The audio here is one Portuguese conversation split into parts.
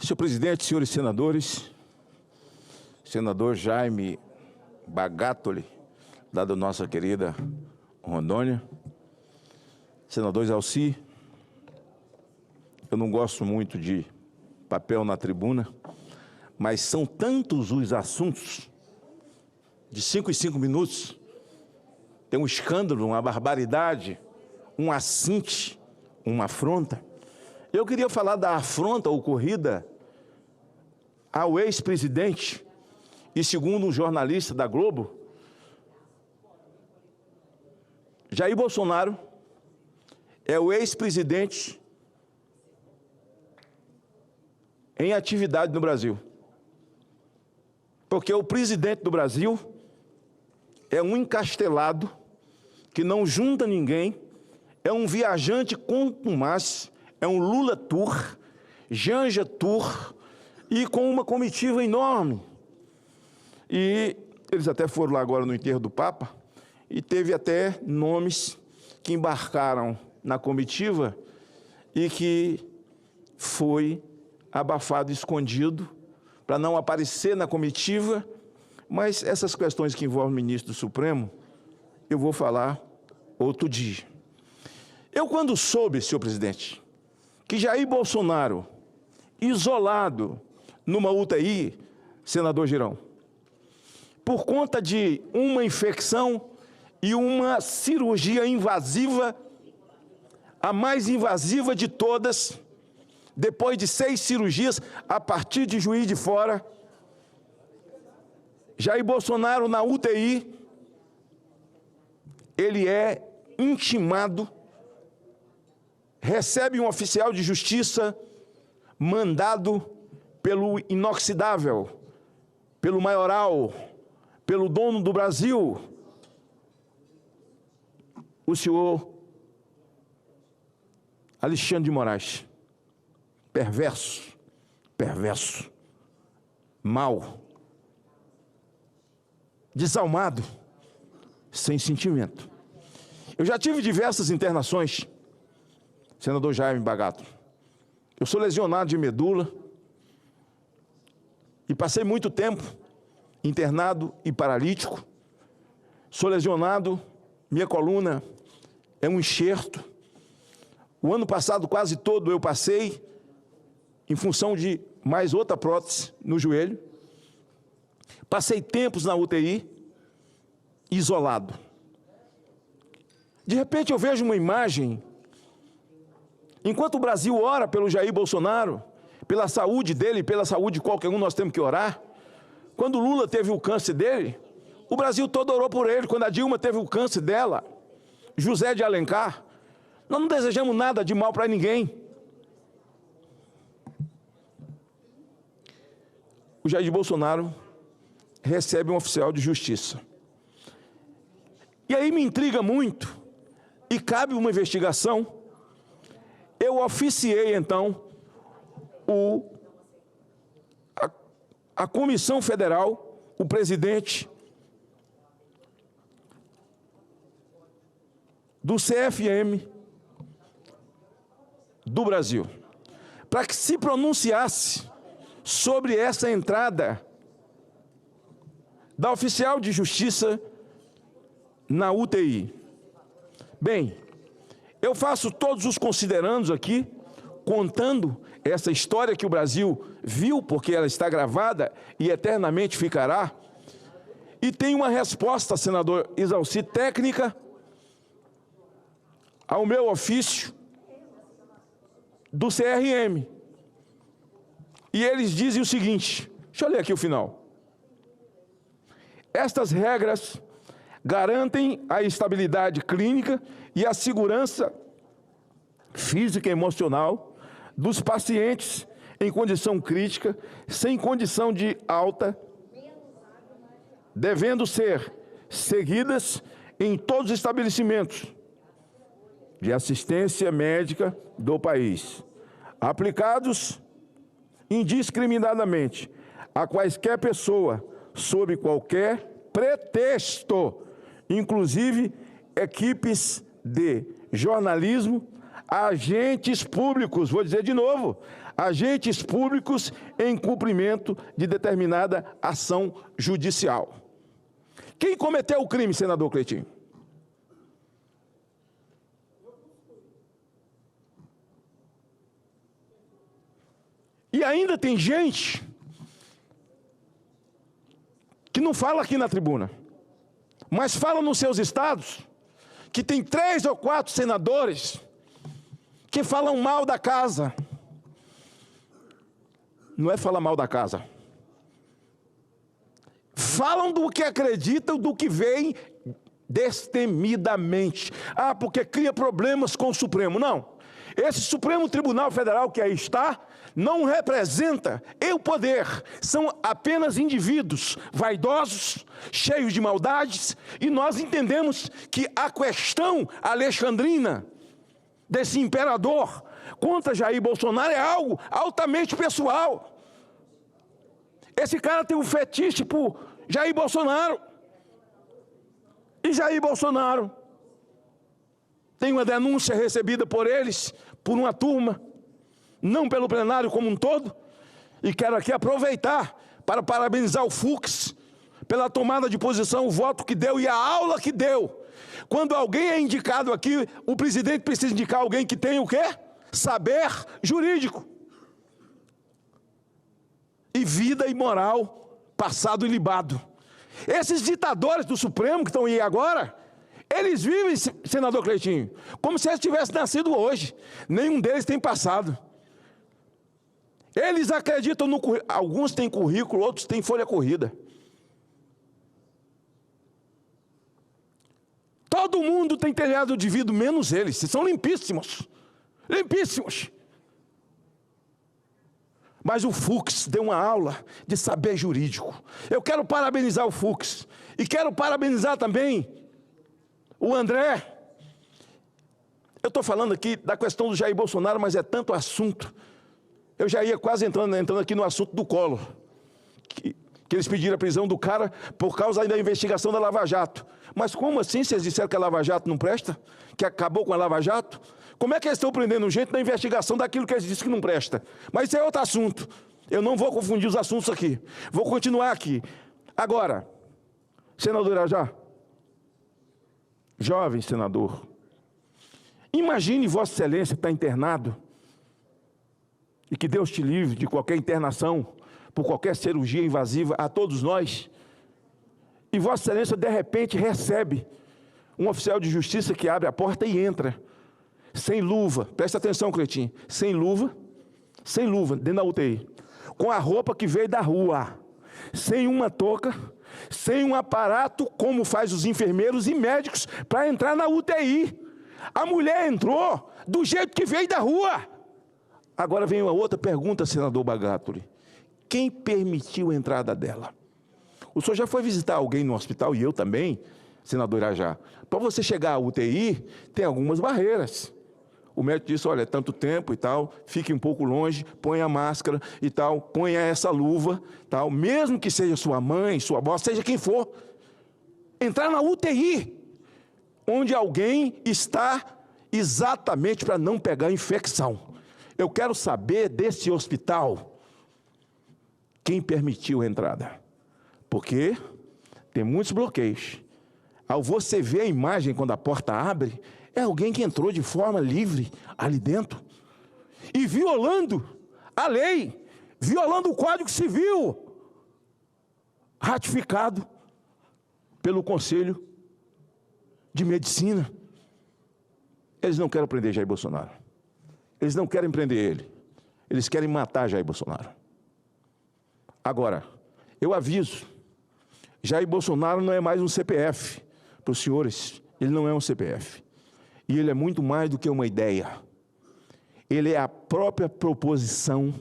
Senhor presidente, senhores senadores, senador Jaime Bagatoli, lá da nossa querida Rondônia, senador Exalci, eu não gosto muito de papel na tribuna, mas são tantos os assuntos, de 5 em 5 minutos, tem um escândalo, uma barbaridade, um assinte, uma afronta. Eu queria falar da afronta ocorrida ao ex-presidente e, segundo um jornalista da Globo, Jair Bolsonaro é o ex-presidente em atividade no Brasil. Porque o presidente do Brasil é um encastelado que não junta ninguém, é um viajante contumaz, é um Lula Tour, Janja Tour, e com uma comitiva enorme. E eles até foram lá agora no enterro do Papa, e teve até nomes que embarcaram na comitiva e que foi abafado, escondido, para não aparecer na comitiva, mas essas questões que envolvem o ministro do Supremo, eu vou falar outro dia. Eu, quando soube, senhor presidente, que Jair Bolsonaro, isolado numa UTI, senador Girão, por conta de uma infecção e uma cirurgia invasiva, a mais invasiva de todas, depois de 6 cirurgias, a partir de Juiz de Fora, Jair Bolsonaro na UTI, ele é intimado, recebe um oficial de justiça mandado pelo inoxidável, pelo maioral, pelo dono do Brasil, o senhor Alexandre de Moraes. Perverso, mau, desalmado, sem sentimento. Eu já tive diversas internações, senador Jaime Bagatoli. Eu sou lesionado de medula e passei muito tempo internado e paralítico. Sou lesionado, minha coluna é um enxerto. O ano passado quase todo eu passei em função de mais outra prótese no joelho. Passei tempos na UTI, isolado. De repente eu vejo uma imagem, enquanto o Brasil ora pelo Jair Bolsonaro, pela saúde dele, pela saúde de qualquer um, nós temos que orar. Quando Lula teve o câncer dele, o Brasil todo orou por ele. Quando a Dilma teve o câncer dela, José de Alencar, nós não desejamos nada de mal para ninguém. O Jair Bolsonaro recebe um oficial de justiça. E aí me intriga muito, e cabe uma investigação. Eu oficiei, então, a Comissão Federal, o presidente do CFM do Brasil, para que se pronunciasse sobre essa entrada da oficial de justiça na UTI. Bem, eu faço todos os considerandos aqui, contando essa história que o Brasil viu, porque ela está gravada e eternamente ficará, e tem uma resposta, senador Exalci, técnica ao meu ofício do CRM. E eles dizem o seguinte, deixa eu ler aqui o final. Estas regras garantem a estabilidade clínica e a segurança física e emocional dos pacientes em condição crítica, sem condição de alta, devendo ser seguidas em todos os estabelecimentos de assistência médica do país, aplicados indiscriminadamente a quaisquer pessoa, sob qualquer pretexto, inclusive equipes de jornalismo, agentes públicos, vou dizer de novo, agentes públicos em cumprimento de determinada ação judicial. Quem cometeu o crime, senador Cleitinho? E ainda tem gente que não fala aqui na tribuna, mas fala nos seus estados, que tem 3 ou 4 senadores que falam mal da casa. Não é falar mal da casa. Falam do que acreditam, do que veem destemidamente. Ah, porque cria problemas com o Supremo. Não. Esse Supremo Tribunal Federal que aí está, não representa o poder. São apenas indivíduos vaidosos, cheios de maldades, e nós entendemos que a questão alexandrina desse imperador contra Jair Bolsonaro é algo altamente pessoal. Esse cara tem um fetiche por Jair Bolsonaro. E Jair Bolsonaro tem uma denúncia recebida por eles, por uma turma, não pelo plenário como um todo, e quero aqui aproveitar para parabenizar o Fux pela tomada de posição, o voto que deu e a aula que deu. Quando alguém é indicado aqui, o presidente precisa indicar alguém que tem o quê? Saber jurídico. E vida e moral, passado e libado. Esses ditadores do Supremo que estão aí agora, eles vivem, senador Cleitinho, como se eles tivessem nascido hoje. Nenhum deles tem passado. Eles acreditam no currículo. Alguns têm currículo, outros têm folha corrida. Todo mundo tem telhado de vidro, menos eles. São limpíssimos. Limpíssimos. Mas o Fux deu uma aula de saber jurídico. Eu quero parabenizar o Fux. E quero parabenizar também o André. Eu estou falando aqui da questão do Jair Bolsonaro, mas é tanto assunto. Eu já ia quase entrando aqui no assunto do Collor. Que eles pediram a prisão do cara por causa da investigação da Lava Jato. Mas como assim vocês disseram que a Lava Jato não presta? Que acabou com a Lava Jato? Como é que eles estão prendendo gente na investigação daquilo que eles disseram que não presta? Mas isso é outro assunto. Eu não vou confundir os assuntos aqui. Vou continuar aqui. Agora, senador Irajá, jovem senador, imagine Vossa Excelência que está internado, e que Deus te livre de qualquer internação, por qualquer cirurgia invasiva a todos nós, e Vossa Excelência de repente recebe um oficial de justiça que abre a porta e entra, sem luva, presta atenção, Cleitinho, sem luva, dentro da UTI, com a roupa que veio da rua, sem uma touca, sem um aparato, como faz os enfermeiros e médicos, para entrar na UTI. A mulher entrou do jeito que veio da rua. Agora vem uma outra pergunta, senador Bagatoli. Quem permitiu a entrada dela? O senhor já foi visitar alguém no hospital, e eu também, senador Irajá. Para você chegar à UTI, tem algumas barreiras. O médico disse, olha, é tanto tempo e tal, fique um pouco longe, ponha a máscara e tal, ponha essa luva, tal, mesmo que seja sua mãe, sua avó, seja quem for. Entrar na UTI, onde alguém está exatamente para não pegar infecção. Eu quero saber desse hospital quem permitiu a entrada. Porque tem muitos bloqueios. Ao você ver a imagem quando a porta abre, é alguém que entrou de forma livre ali dentro. E violando a lei, violando o Código Civil, ratificado pelo Conselho de Medicina. Eles não querem prender Jair Bolsonaro. Eles não querem prender ele. Eles querem matar Jair Bolsonaro. Agora, eu aviso, Jair Bolsonaro não é mais um CPF para os senhores. Ele não é um CPF. E ele é muito mais do que uma ideia. Ele é a própria proposição.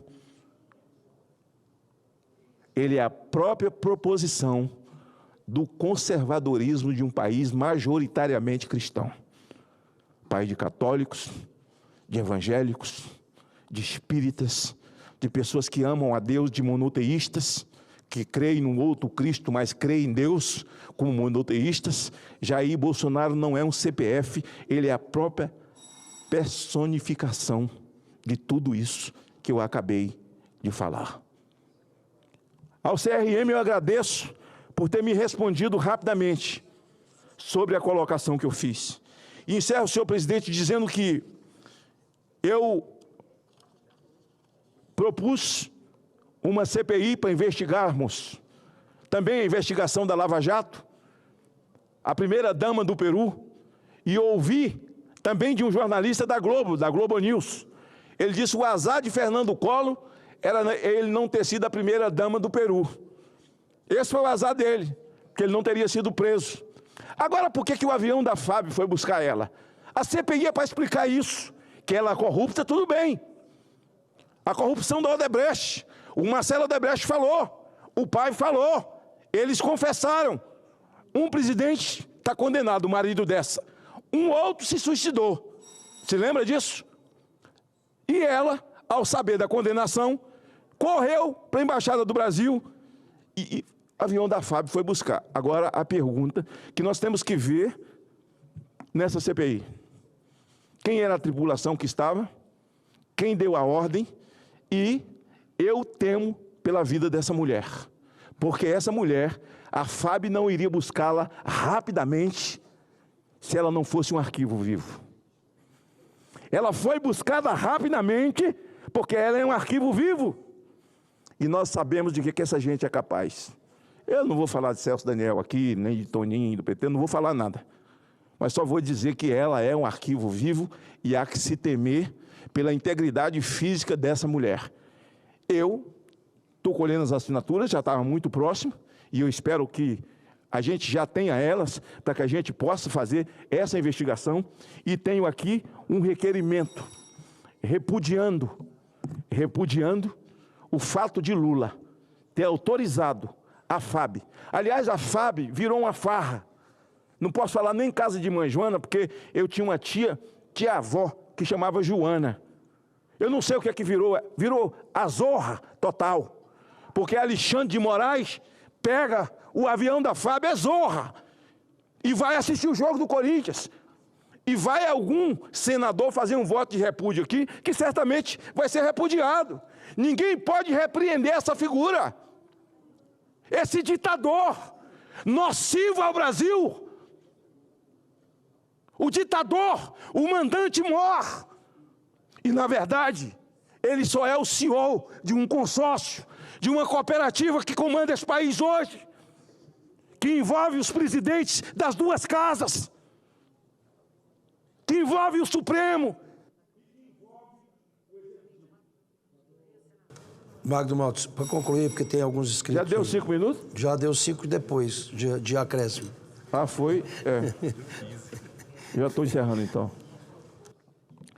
Ele é a própria proposição do conservadorismo de um país majoritariamente cristão. País de católicos, de evangélicos, de espíritas, de pessoas que amam a Deus, de monoteístas, que creem num outro Cristo, mas creem em Deus como monoteístas. Jair Bolsonaro não é um CPF, ele é a própria personificação de tudo isso que eu acabei de falar. Ao CRM eu agradeço por ter me respondido rapidamente sobre a colocação que eu fiz. E encerro, senhor presidente, dizendo que eu propus uma CPI para investigarmos também a investigação da Lava Jato, a primeira-dama do Peru, e ouvi também de um jornalista da Globo News. Ele disse que o azar de Fernando Collor era ele não ter sido a primeira-dama do Peru. Esse foi o azar dele, porque ele não teria sido preso. Agora, por que o avião da FAB foi buscar ela? A CPI é para explicar isso, que ela é corrupta, tudo bem. A corrupção da Odebrecht, o Marcelo Odebrecht falou, o pai falou, eles confessaram. Um presidente está condenado, o marido dessa. Um outro se suicidou. Se lembra disso? E ela, ao saber da condenação, correu para a Embaixada do Brasil e o avião da FAB foi buscar. Agora, a pergunta que nós temos que ver nessa CPI. Quem era a tripulação que estava? Quem deu a ordem? E eu temo pela vida dessa mulher. Porque essa mulher, a FAB não iria buscá-la rapidamente se ela não fosse um arquivo vivo. Ela foi buscada rapidamente porque ela é um arquivo vivo. E nós sabemos de que essa gente é capaz. Eu não vou falar de Celso Daniel aqui, nem de Toninho, do PT, não vou falar nada. Mas só vou dizer que ela é um arquivo vivo e há que se temer pela integridade física dessa mulher. Eu estou colhendo as assinaturas, já estava muito próximo, e eu espero que a gente já tenha elas, para que a gente possa fazer essa investigação. E tenho aqui um requerimento, repudiando o fato de Lula ter autorizado a FAB. Aliás, a FAB virou uma farra. Não posso falar nem casa de mãe Joana, porque eu tinha uma tia-avó, que chamava Joana. Eu não sei o que é que virou a zorra total. Porque Alexandre de Moraes pega o avião da FAB, é zorra, e vai assistir o jogo do Corinthians. E vai algum senador fazer um voto de repúdio aqui, que certamente vai ser repudiado. Ninguém pode repreender essa figura. Esse ditador nocivo ao Brasil. O ditador, o mandante mor. E, na verdade, ele só é o CEO de um consórcio, de uma cooperativa que comanda esse país hoje, que envolve os presidentes das duas casas, que envolve o Supremo. Magno Malta, para concluir, porque tem alguns inscritos. Já deu 5 minutos? Já deu 5 depois, de acréscimo. Ah, foi? É. Já estou encerrando, então.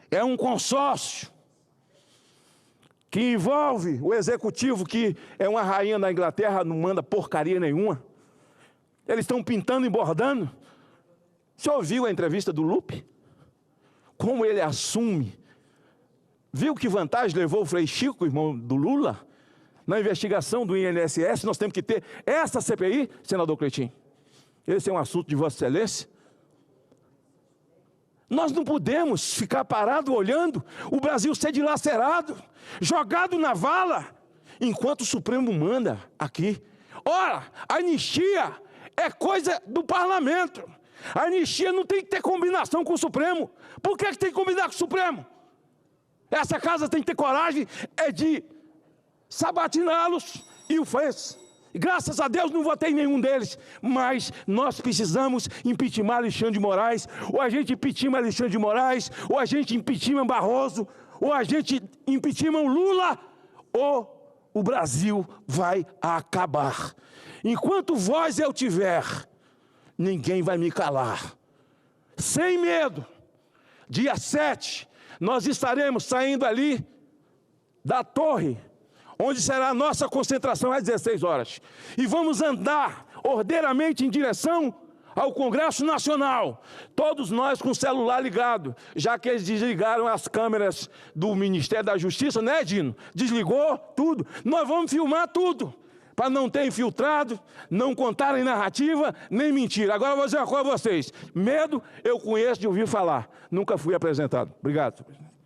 É um consórcio que envolve o executivo, que é uma rainha da Inglaterra, não manda porcaria nenhuma. Eles estão pintando e bordando. Você ouviu a entrevista do Lupe? Como ele assume. Viu que vantagem levou o Frei Chico, irmão do Lula? Na investigação do INSS, nós temos que ter essa CPI, senador Cleitinho. Esse é um assunto de Vossa Excelência. Nós não podemos ficar parados olhando o Brasil ser dilacerado, jogado na vala, enquanto o Supremo manda aqui. Ora, a anistia é coisa do parlamento. A anistia não tem que ter combinação com o Supremo. Por que tem que combinar com o Supremo? Essa casa tem que ter coragem de sabatiná-los, e o fez. Graças a Deus não votei em nenhum deles, mas nós precisamos impeachment Alexandre de Moraes, ou a gente impeachment Alexandre de Moraes, ou a gente impeachment Barroso, ou a gente impeachment Lula, ou o Brasil vai acabar. Enquanto voz eu tiver, ninguém vai me calar. Sem medo, dia 7, nós estaremos saindo ali da torre, onde será a nossa concentração às 16 horas. E vamos andar ordeiramente em direção ao Congresso Nacional. Todos nós com o celular ligado, já que eles desligaram as câmeras do Ministério da Justiça, né, Dino? Desligou tudo. Nós vamos filmar tudo, para não ter infiltrado, não contarem narrativa, nem mentira. Agora eu vou dizer uma coisa a vocês. Medo eu conheço de ouvir falar. Nunca fui apresentado. Obrigado, senhor presidente.